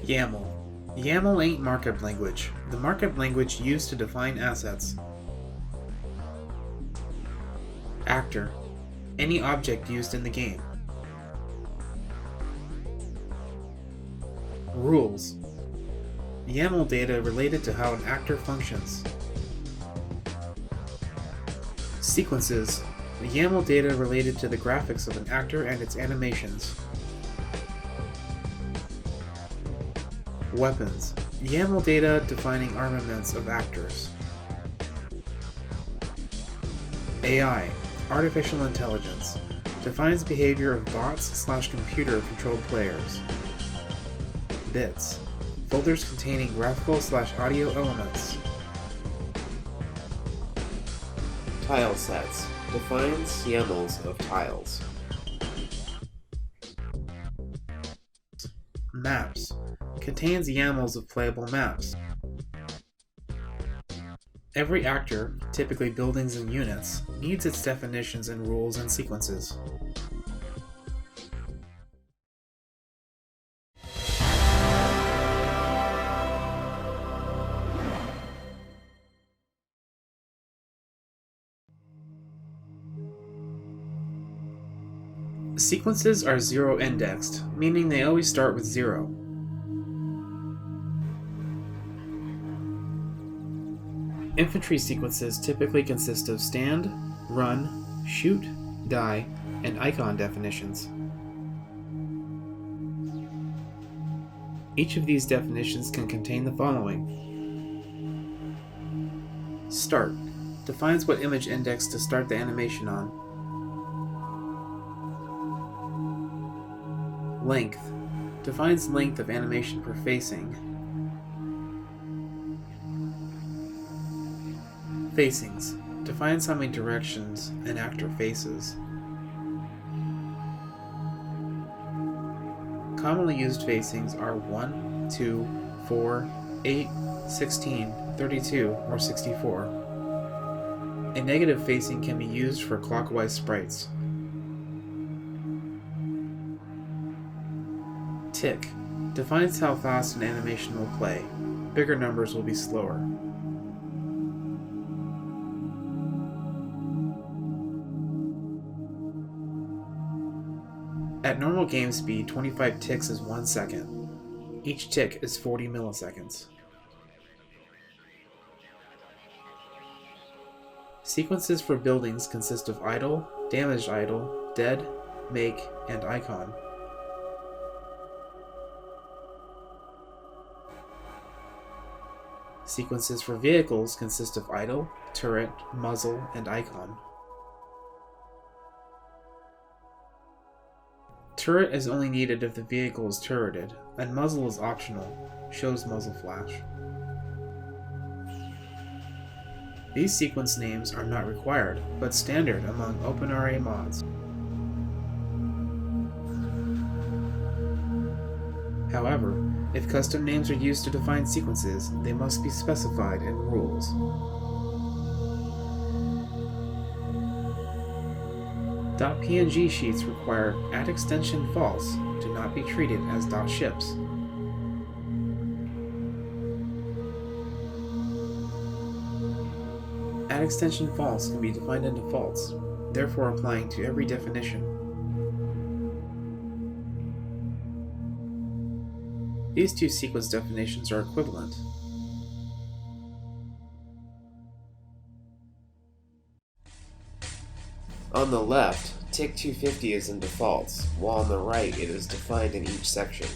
YAML. YAML ain't markup language. The markup language used to define assets. Actor. Any object used in the game. Rules. YAML data related to how an actor functions. Sequences. The YAML data related to the graphics of an actor and its animations. Weapons. YAML data defining armaments of actors. AI. Artificial intelligence. Defines behavior of bots/computer-controlled players. Bits. Folders containing graphical/audio elements. Tile sets. Defines YAMLs of tiles. Maps. Contains YAMLs of playable maps. Every actor, typically buildings and units, needs its definitions and rules and sequences. Sequences are zero-indexed, meaning they always start with 0. Infantry sequences typically consist of stand, run, shoot, die, and icon definitions. Each of these definitions can contain the following. Start defines what image index to start the animation on. Length defines length of animation per facing. Facings defines how many directions an actor faces. Commonly used facings are 1, 2, 4, 8, 16, 32, or 64. A negative facing can be used for clockwise sprites. Tick defines how fast an animation will play. Bigger numbers will be slower. At normal game speed, 25 ticks is 1 second. Each tick is 40 milliseconds. Sequences for buildings consist of idle, damaged idle, dead, make, and icon. Sequences for vehicles consist of idle, turret, muzzle, and icon. Turret is only needed if the vehicle is turreted, and muzzle is optional, shows muzzle flash. These sequence names are not required, but standard among OpenRA mods. However, if custom names are used to define sequences, they must be specified in rules. .png sheets require @extension false to not be treated as .ships. @extension false can be defined into false, therefore applying to every definition. These two sequence definitions are equivalent. On the left, tick 250 is in defaults, while on the right it is defined in each section.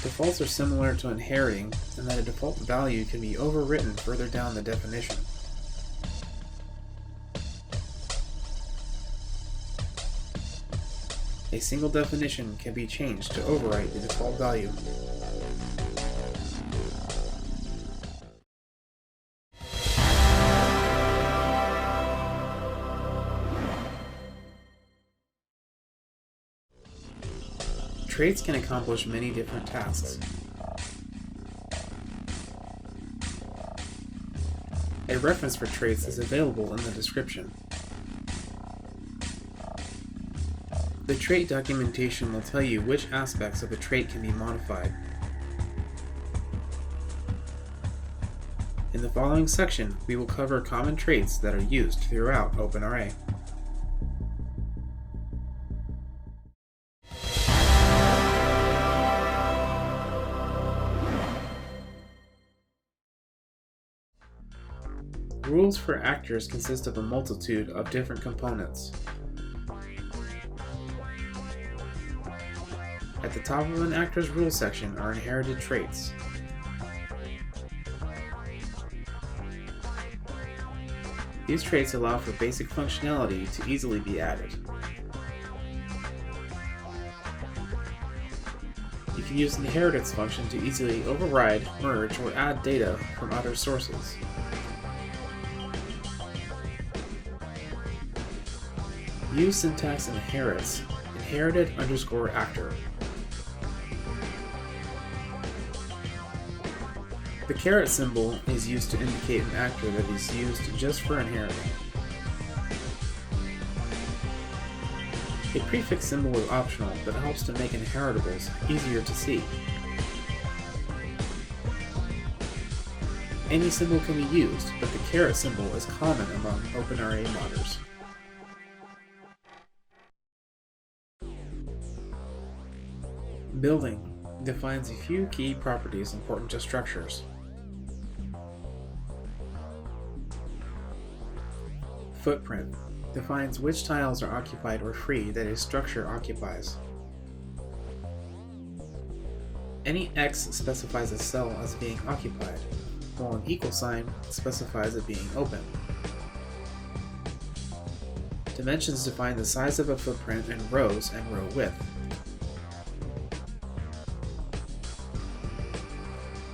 Defaults are similar to inheriting in that a default value can be overwritten further down the definition. A single definition can be changed to overwrite the default value. Traits can accomplish many different tasks. A reference for traits is available in the description. The trait documentation will tell you which aspects of a trait can be modified. In the following section, we will cover common traits that are used throughout OpenRA. Rules for actors consist of a multitude of different components. At the top of an actor's rules section are inherited traits. These traits allow for basic functionality to easily be added. You can use the inheritance function to easily override, merge, or add data from other sources. Use syntax inherits, inherited_actor. The caret symbol is used to indicate an actor that is used just for inheriting. A prefix symbol is optional, but helps to make inheritables easier to see. Any symbol can be used, but the caret symbol is common among OpenRA modders. Building defines a few key properties important to structures. Footprint defines which tiles are occupied or free that a structure occupies. Any X specifies a cell as being occupied, while an equal sign specifies it being open. Dimensions define the size of a footprint in rows and row width.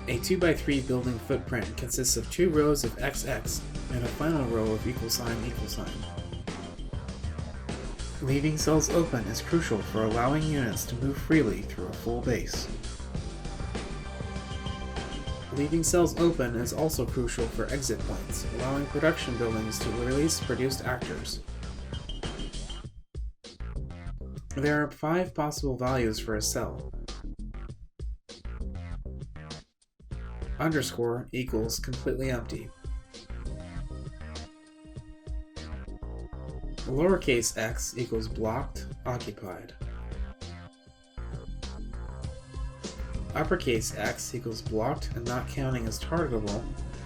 A 2x3 building footprint consists of 2 rows of XX and a final row of equal sign. Leaving cells open is crucial for allowing units to move freely through a full base. Leaving cells open is also crucial for exit points, allowing production buildings to release produced actors. There are 5 possible values for a cell. Underscore equals completely empty. Lowercase x equals blocked, occupied. Uppercase x equals blocked and not counting as targetable,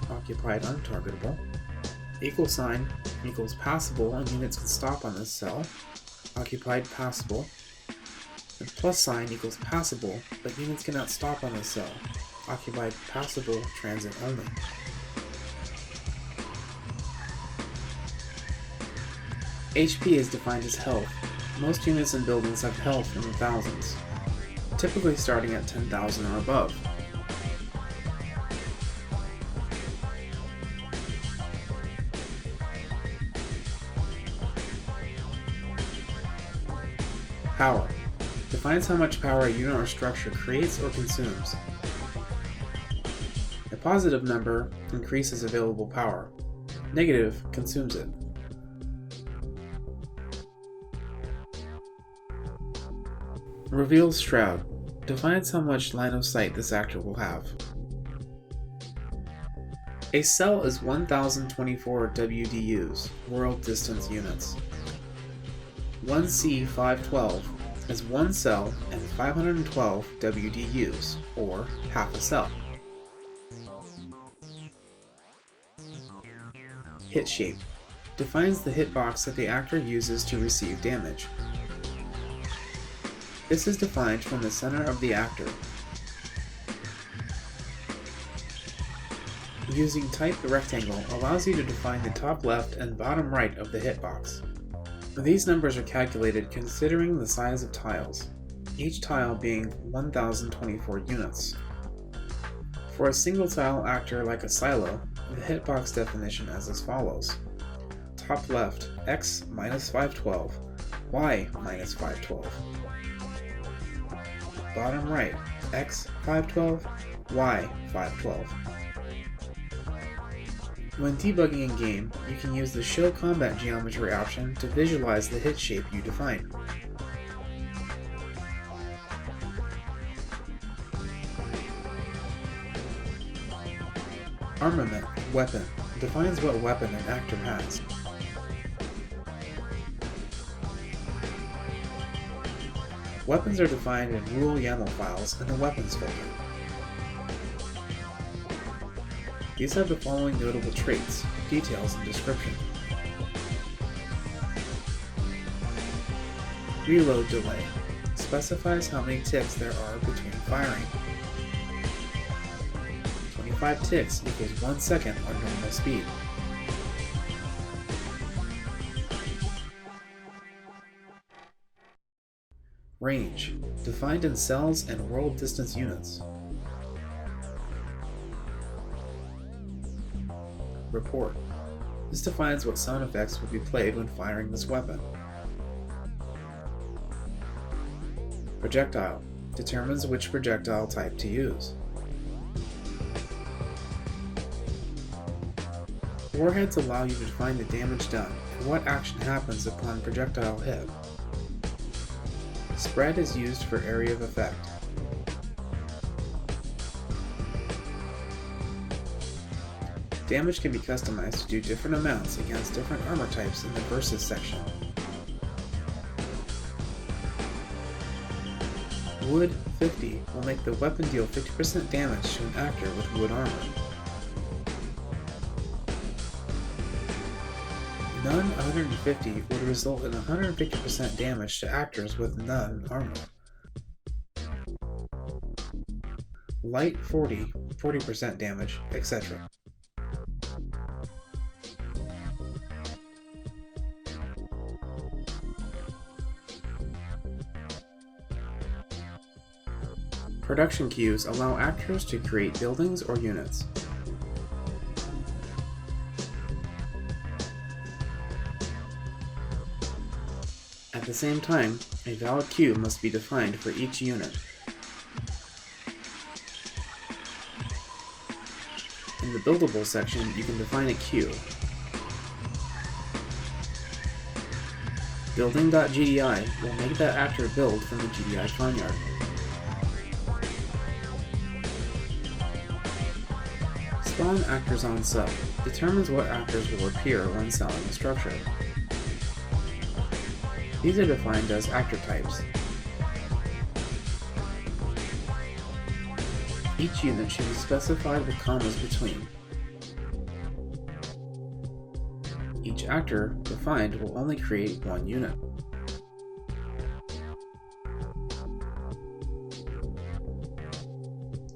occupied, untargetable. Equal sign equals passable and units can stop on this cell, occupied, passable. And plus sign equals passable, but units cannot stop on this cell, occupied, passable, transit only. HP is defined as health. Most units and buildings have health in the thousands, typically starting at 10,000 or above. Power defines how much power a unit or structure creates or consumes. A positive number increases available power. Negative consumes it. Reveals Shroud defines how much line of sight this actor will have. A cell is 1024 WDUs, world distance units. 1C512 is one cell and 512 WDUs, or half a cell. Hit shape defines the hitbox that the actor uses to receive damage. This is defined from the center of the actor. Using type rectangle allows you to define the top left and bottom right of the hitbox. These numbers are calculated considering the size of tiles, each tile being 1024 units. For a single tile actor like a silo, the hitbox definition is as follows. Top left, x minus 512, y minus 512. Bottom right, x 512, y 512. When debugging in game, you can use the Show Combat Geometry option to visualize the hit shape you define. Armament, weapon, defines what weapon an actor has. Weapons are defined in rule YAML files in the weapons folder. These have the following notable traits, details, and description. Reload delay specifies how many ticks there are between firing. 25 ticks equals 1 second on normal speed. Range, defined in cells and world distance units. Report, this defines what sound effects will be played when firing this weapon. Projectile, determines which projectile type to use. Warheads allow you to define the damage done and what action happens upon projectile hit. Spread is used for area of effect. Damage can be customized to do different amounts against different armor types in the Versus section. Wood 50 will make the weapon deal 50% damage to an actor with wood armor. None 150 would result in 150% damage to actors with none armor. Light 40, 40% damage, etc. Production queues allow actors to create buildings or units. At the same time, a valid queue must be defined for each unit. In the buildable section, you can define a queue. Building.gdi will make that actor build from the GDI farmyard. Spawn actors on sub determines what actors will appear when selling a structure. These are defined as actor types. Each unit should be specified with commas between. Each actor defined will only create one unit.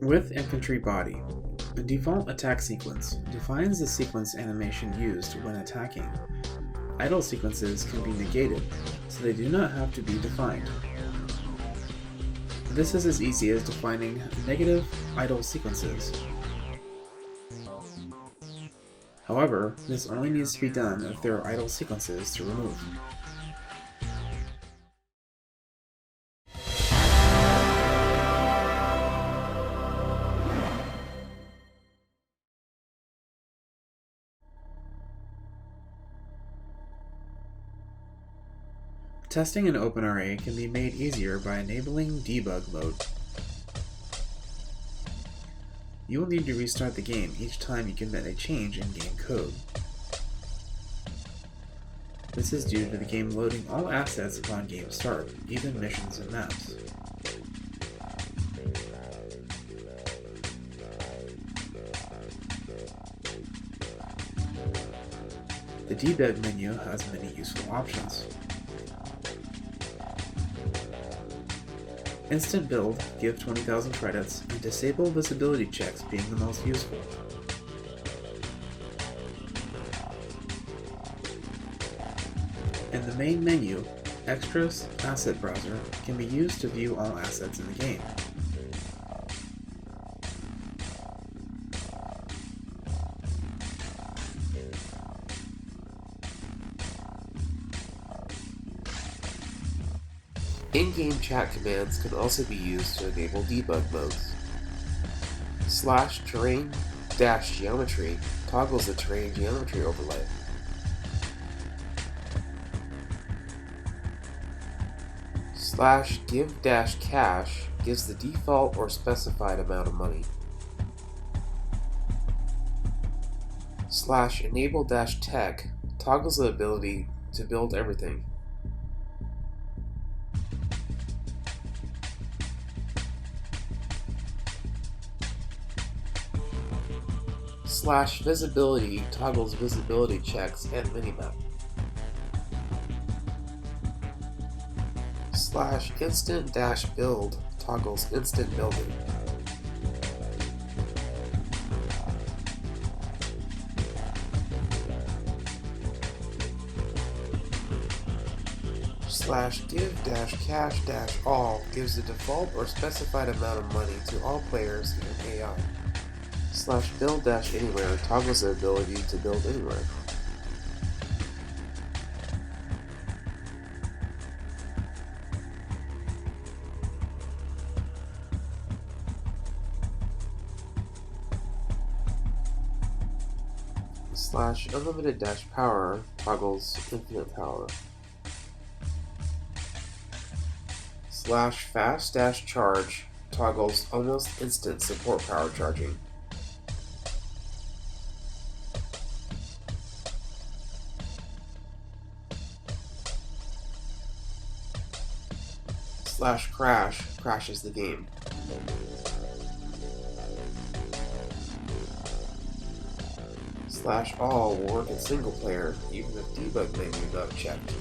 With infantry body, the default attack sequence defines the sequence animation used when attacking. Idle sequences can be negated, so they do not have to be defined. This is as easy as defining negative idle sequences. However, this only needs to be done if there are idle sequences to remove. Testing in OpenRA can be made easier by enabling debug mode. You will need to restart the game each time you commit a change in game code. This is due to the game loading all assets upon game start, even missions and maps. The debug menu has many useful options. Instant build, give 20,000 credits, and disable visibility checks being the most useful. In the main menu, Extras Asset Browser can be used to view all assets in the game. In-game chat commands can also be used to enable debug modes. /terrain-geometry toggles the terrain geometry overlay. /give-cash gives the default or specified amount of money. /enable-tech toggles the ability to build everything. /visibility toggles visibility checks and minimap. /instant-build toggles instant building. /give-cash-all gives the default or specified amount of money to all players and AI. /build-anywhere toggles the ability to build anywhere. /unlimited-power toggles infinite power. /fast-charge toggles almost instant support power charging. /crash crashes the game. /all will work in single player even if debug menu not checked.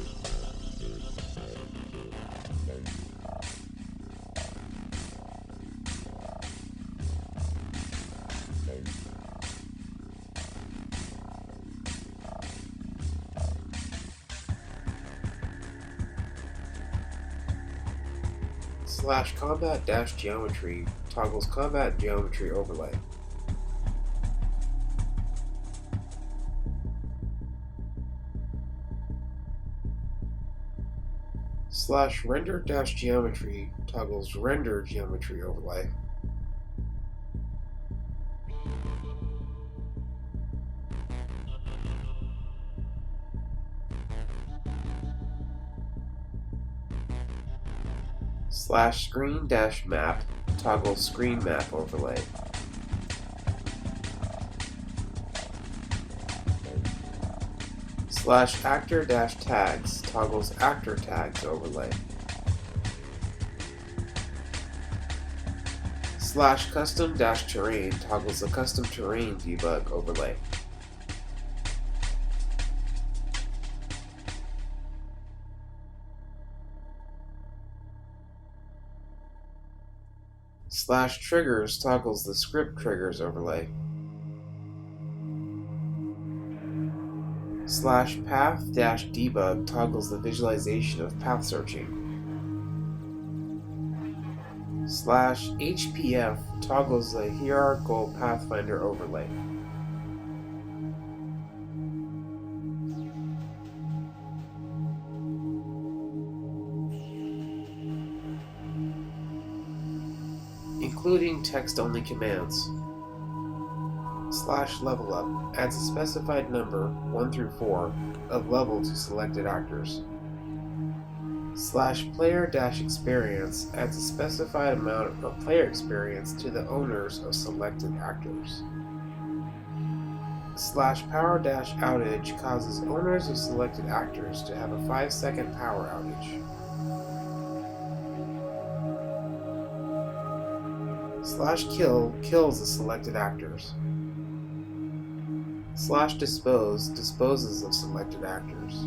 /combat-geometry toggles combat geometry overlay. /render-geometry toggles render geometry overlay. /screen-map toggles screen map overlay. /actor-tags toggles actor tags overlay. /custom-terrain toggles the custom terrain debug overlay. /triggers toggles the script triggers overlay. /path-debug toggles the visualization of path searching. /HPF toggles the hierarchical pathfinder overlay. Including text-only commands. /level-up adds a specified number, 1 through 4, of level to selected actors. /player-experience adds a specified amount of player experience to the owners of selected actors. /power-outage causes owners of selected actors to have a 5-second power outage. /kill kills the selected actors. /dispose disposes of selected actors.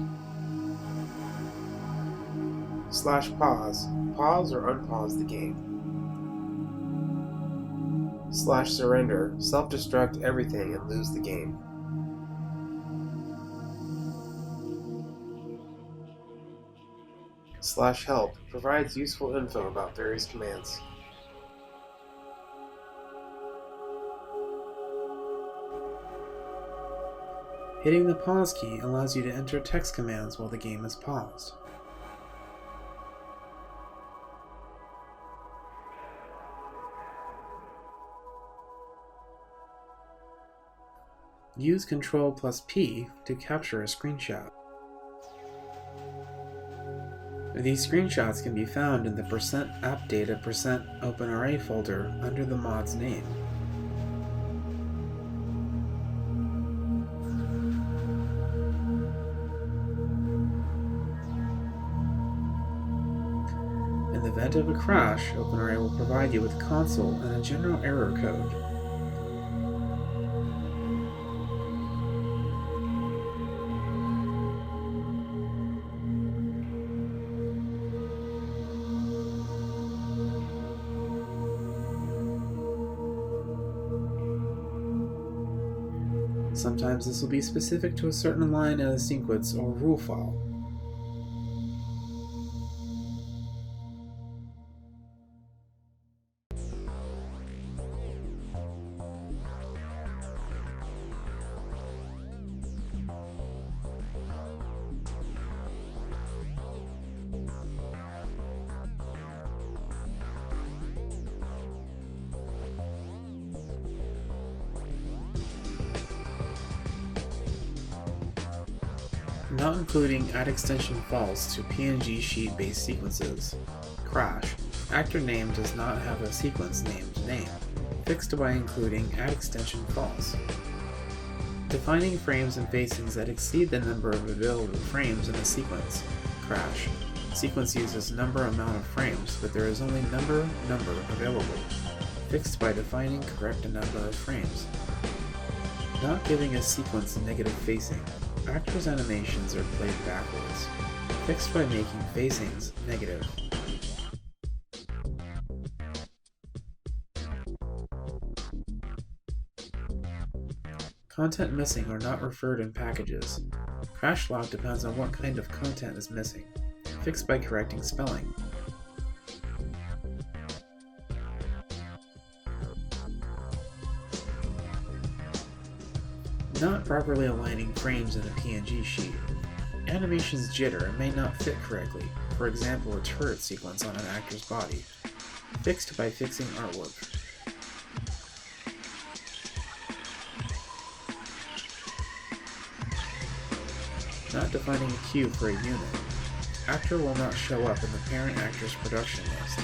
/pause pause or unpause the game. /surrender self-destruct everything and lose the game. /help provides useful info about various commands. Hitting the pause key allows you to enter text commands while the game is paused. Use Ctrl+P to capture a screenshot. These screenshots can be found in the %appdata %OpenRA folder under the mod's name. event of a crash, OpenRA will provide you with a console and a general error code. Sometimes this will be specific to a certain line in a sequence or rule file. Not including add extension false to PNG sheet based sequences. Crash. Actor name does not have a sequence named name. Fixed by including add extension false. Defining frames and facings that exceed the number of available frames in a sequence. Crash. Sequence uses number amount of frames, but there is only number available. Fixed by defining correct number of frames. Not giving a sequence negative facing. Actors' animations are played backwards, fixed by making facings negative. Content missing or not referred in packages. Crash log depends on what kind of content is missing, fixed by correcting spelling. Not properly aligning frames in a PNG sheet. Animations jitter and may not fit correctly, for example a turret sequence on an actor's body. Fixed by fixing artwork. Not defining a queue for a unit. Actor will not show up in the parent actor's production list.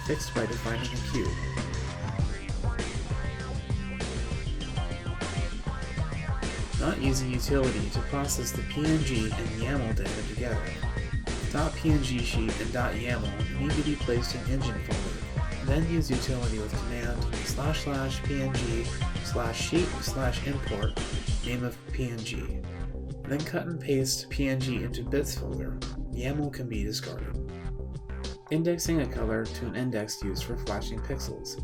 Fixed by defining a queue. Not using utility to process the PNG and YAML data together. .png sheet and .yaml need to be placed in engine folder, then use utility with command //png/sheet/import name of PNG. Then cut and paste PNG into bits folder. YAML can be discarded. Indexing a color to an index used for flashing pixels.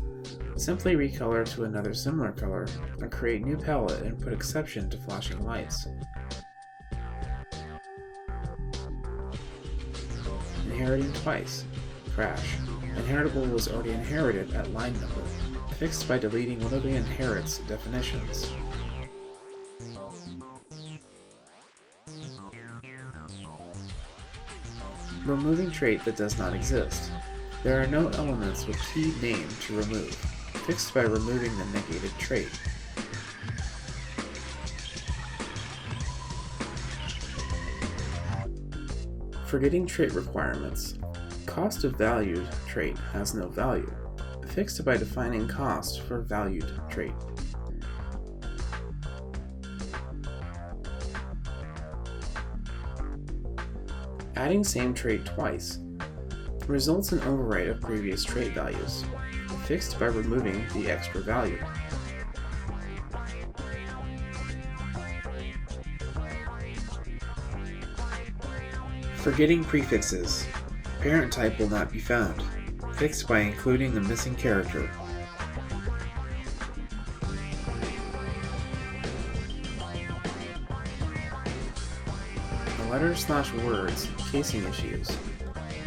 Simply recolor to another similar color, or create new palette and put exception to flashing lights. Inheriting twice. Crash. Inheritable was already inherited at line number, fixed by deleting one of the inherits definitions. Removing trait that does not exist. There are no elements with key name to remove, fixed by removing the negated trait. Forgetting trait requirements. Cost of valued trait has no value, fixed by defining cost for valued trait. Adding same trait twice results in overwrite of previous trait values, fixed by removing the extra value. Forgetting prefixes. Parent type will not be found, fixed by including the missing character. Letters/words, casing issues.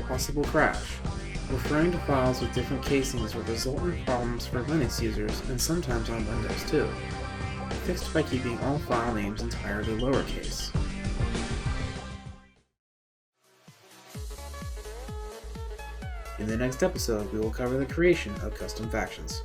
Possible crash. Referring to files with different casings will result in problems for Linux users and sometimes on Windows too. Fixed by keeping all file names entirely lowercase. In the next episode, we will cover the creation of custom factions.